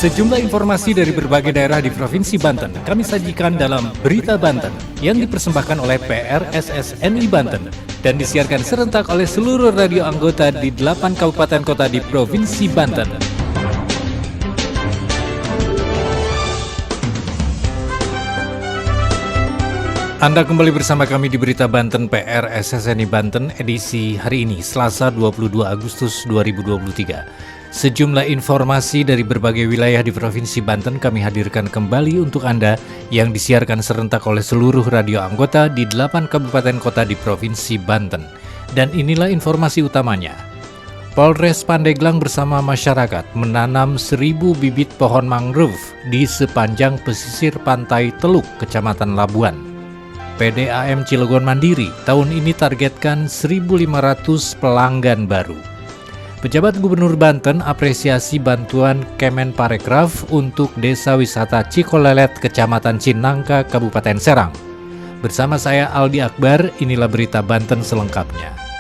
Sejumlah informasi dari berbagai daerah di Provinsi Banten kami sajikan dalam Berita Banten yang dipersembahkan oleh PRSSNI Banten dan disiarkan serentak oleh seluruh radio anggota di 8 kabupaten kota di Provinsi Banten. Anda kembali bersama kami di Berita Banten PRSSNI Banten edisi hari ini, Selasa 22 Agustus 2023. Sejumlah informasi dari berbagai wilayah di Provinsi Banten kami hadirkan kembali untuk Anda yang disiarkan serentak oleh seluruh radio anggota di 8 kabupaten kota di Provinsi Banten. Dan inilah informasi utamanya. Polres Pandeglang bersama masyarakat menanam 1.000 bibit pohon mangrove di sepanjang pesisir pantai Teluk, Kecamatan Labuan. PDAM Cilegon Mandiri tahun ini targetkan 1.500 pelanggan baru. Pejabat Gubernur Banten apresiasi bantuan Kemenparekraf untuk Desa Wisata Cikolelet, Kecamatan Cinangka, Kabupaten Serang. Bersama saya Aldi Akbar, inilah Berita Banten selengkapnya.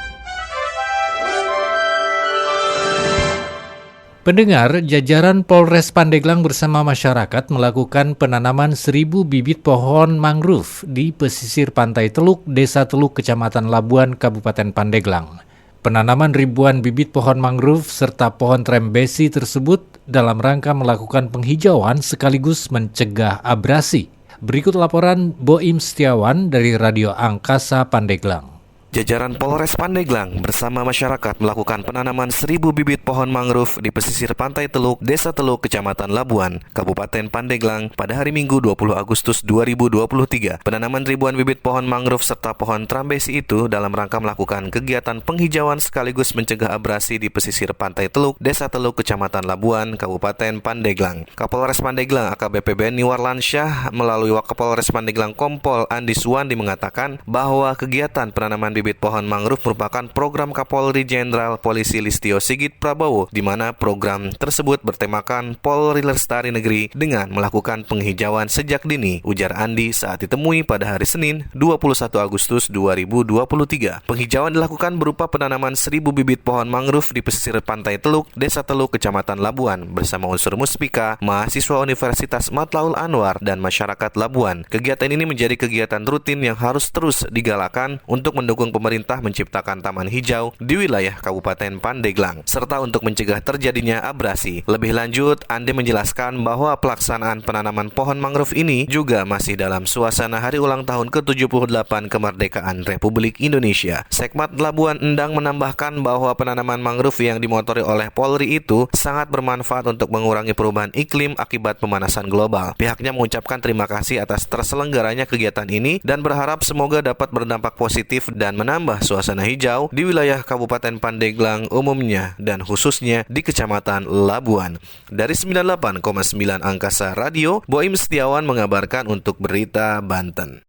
Pendengar, jajaran Polres Pandeglang bersama masyarakat melakukan penanaman 1.000 bibit pohon mangrove di pesisir Pantai Teluk, Desa Teluk, Kecamatan Labuan, Kabupaten Pandeglang. Penanaman ribuan bibit pohon mangrove serta pohon trembesi tersebut dalam rangka melakukan penghijauan sekaligus mencegah abrasi. Berikut laporan Boim Setiawan dari Radio Angkasa Pandeglang. Jajaran Polres Pandeglang bersama masyarakat melakukan penanaman 1.000 bibit pohon mangrove di pesisir Pantai Teluk, Desa Teluk, Kecamatan Labuan, Kabupaten Pandeglang pada hari Minggu 20 Agustus 2023. Penanaman ribuan bibit pohon mangrove serta pohon trambesi itu dalam rangka melakukan kegiatan penghijauan sekaligus mencegah abrasi di pesisir Pantai Teluk, Desa Teluk, Kecamatan Labuan, Kabupaten Pandeglang. Kapolres Pandeglang AKBP Beni Warlansyah melalui Wakapolres Pandeglang Kompol Andi Suwandi mengatakan bahwa kegiatan penanaman bibit pohon mangrove merupakan program Kapolri Jenderal Polisi Listio Sigit Prabowo, di mana program tersebut bertemakan Polri Lestari Negeri dengan melakukan penghijauan sejak dini, ujar Andi saat ditemui pada hari Senin 21 Agustus 2023. Penghijauan dilakukan berupa penanaman 1.000 bibit pohon mangrove di pesisir Pantai Teluk, Desa Teluk, Kecamatan Labuan bersama unsur Muspika, mahasiswa Universitas Matlaul Anwar, dan masyarakat Labuan. Kegiatan ini menjadi kegiatan rutin yang harus terus digalakan untuk mendukung pemerintah menciptakan taman hijau di wilayah Kabupaten Pandeglang, serta untuk mencegah terjadinya abrasi. Lebih lanjut, Andi menjelaskan bahwa pelaksanaan penanaman pohon mangrove ini juga masih dalam suasana hari ulang tahun ke-78 kemerdekaan Republik Indonesia. Sekmat Labuan Endang menambahkan bahwa penanaman mangrove yang dimotori oleh Polri itu sangat bermanfaat untuk mengurangi perubahan iklim akibat pemanasan global. Pihaknya mengucapkan terima kasih atas terselenggaranya kegiatan ini dan berharap semoga dapat berdampak positif dan menambah suasana hijau di wilayah Kabupaten Pandeglang umumnya dan khususnya di Kecamatan Labuan. Dari 98,9 Angkasa Radio, Boim Setiawan mengabarkan untuk Berita Banten.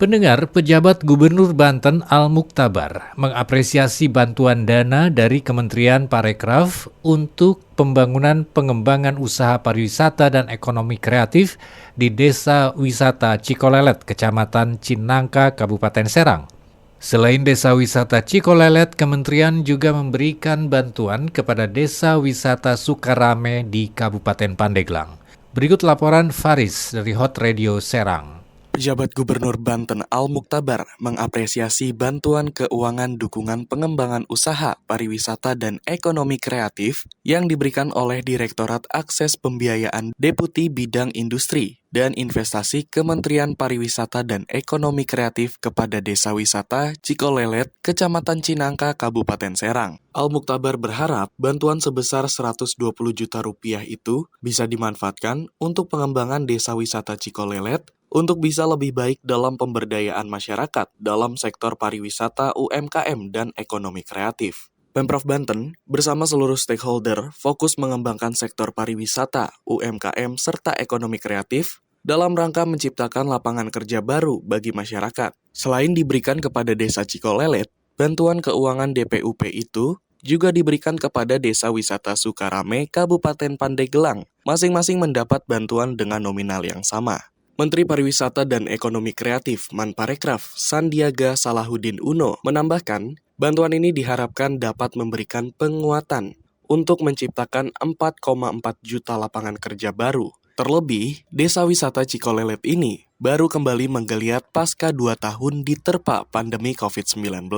Pendengar, pejabat Gubernur Banten Al-Muktabar mengapresiasi bantuan dana dari Kementerian Parekraf untuk pembangunan pengembangan usaha pariwisata dan ekonomi kreatif di Desa Wisata Cikolelet, Kecamatan Cinangka, Kabupaten Serang. Selain Desa Wisata Cikolelet, kementerian juga memberikan bantuan kepada Desa Wisata Sukarame di Kabupaten Pandeglang. Berikut laporan Faris dari Hot Radio Serang. Pejabat Gubernur Banten Al-Muktabar mengapresiasi bantuan keuangan dukungan pengembangan usaha, pariwisata, dan ekonomi kreatif yang diberikan oleh Direktorat Akses Pembiayaan Deputi Bidang Industri dan Investasi Kementerian Pariwisata dan Ekonomi Kreatif kepada Desa Wisata Cikolelet, Kecamatan Cinangka, Kabupaten Serang. Al-Muktabar berharap bantuan sebesar 120 juta rupiah itu bisa dimanfaatkan untuk pengembangan Desa Wisata Cikolelet untuk bisa lebih baik dalam pemberdayaan masyarakat dalam sektor pariwisata, UMKM, dan ekonomi kreatif. Pemprov Banten bersama seluruh stakeholder fokus mengembangkan sektor pariwisata, UMKM, serta ekonomi kreatif dalam rangka menciptakan lapangan kerja baru bagi masyarakat. Selain diberikan kepada Desa Cikolelet, bantuan keuangan DPUP itu juga diberikan kepada Desa Wisata Sukarame, Kabupaten Pandeglang, masing-masing mendapat bantuan dengan nominal yang sama. Menteri Pariwisata dan Ekonomi Kreatif Manparekraf Sandiaga Salahuddin Uno menambahkan, bantuan ini diharapkan dapat memberikan penguatan untuk menciptakan 4,4 juta lapangan kerja baru. Terlebih, desa wisata Cikolelet ini baru kembali menggeliat pasca 2 tahun diterpa pandemi COVID-19.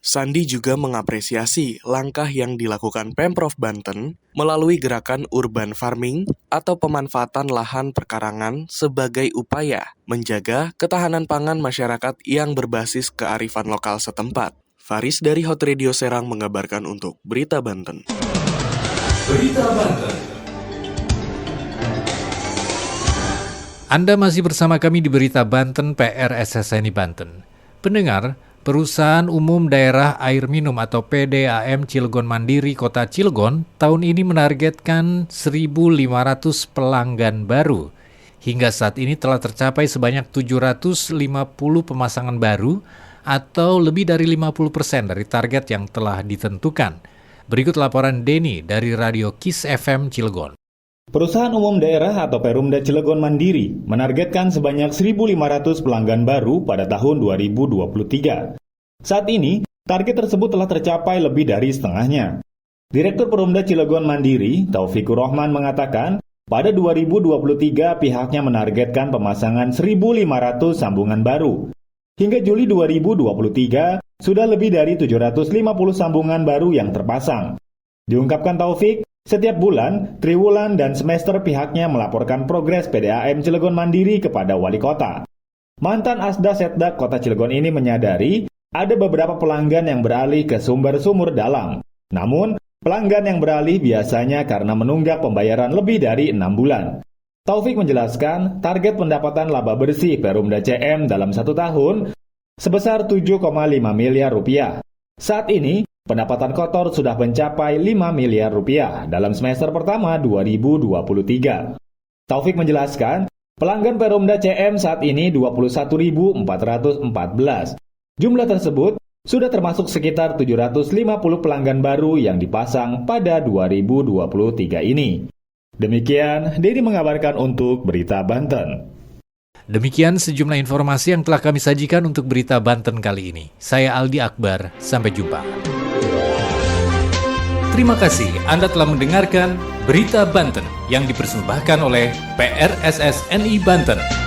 Sandi juga mengapresiasi langkah yang dilakukan Pemprov Banten melalui gerakan urban farming atau pemanfaatan lahan perkarangan sebagai upaya menjaga ketahanan pangan masyarakat yang berbasis kearifan lokal setempat. Faris dari Hot Radio Serang mengabarkan untuk Berita Banten. Berita Banten. Anda masih bersama kami di Berita Banten PR SSNI Banten. Pendengar, Perusahaan Umum Daerah Air Minum atau PDAM Cilegon Mandiri Kota Cilegon tahun ini menargetkan 1.500 pelanggan baru. Hingga saat ini telah tercapai sebanyak 750 pemasangan baru atau lebih dari 50% dari target yang telah ditentukan. Berikut laporan Denny dari Radio Kiss FM Cilegon. Perusahaan Umum Daerah atau Perumda Cilegon Mandiri menargetkan sebanyak 1.500 pelanggan baru pada tahun 2023. Saat ini, target tersebut telah tercapai lebih dari setengahnya. Direktur Perumda Cilegon Mandiri, Taufikur Rahman mengatakan, pada 2023 pihaknya menargetkan pemasangan 1.500 sambungan baru. Hingga Juli 2023, sudah lebih dari 750 sambungan baru yang terpasang. Diungkapkan Taufik, setiap bulan, triwulan, dan semester pihaknya melaporkan progres PDAM Cilegon Mandiri kepada wali kota. Mantan Asda Setdak Kota Cilegon ini menyadari ada beberapa pelanggan yang beralih ke sumber-sumur dalam. Namun, pelanggan yang beralih biasanya karena menunggak pembayaran lebih dari 6 bulan. Taufik menjelaskan target pendapatan laba bersih Perumda CM dalam 1 tahun sebesar 7,5 miliar rupiah. Saat ini, pendapatan kotor sudah mencapai 5 miliar rupiah dalam semester pertama 2023. Taufik menjelaskan, pelanggan Perumda CM saat ini 21.414. Jumlah tersebut sudah termasuk sekitar 750 pelanggan baru yang dipasang pada 2023 ini. Demikian, Denny mengabarkan untuk Berita Banten. Demikian sejumlah informasi yang telah kami sajikan untuk Berita Banten kali ini. Saya Aldi Akbar, sampai jumpa. Terima kasih Anda telah mendengarkan Berita Banten yang dipersembahkan oleh PRSSNI Banten.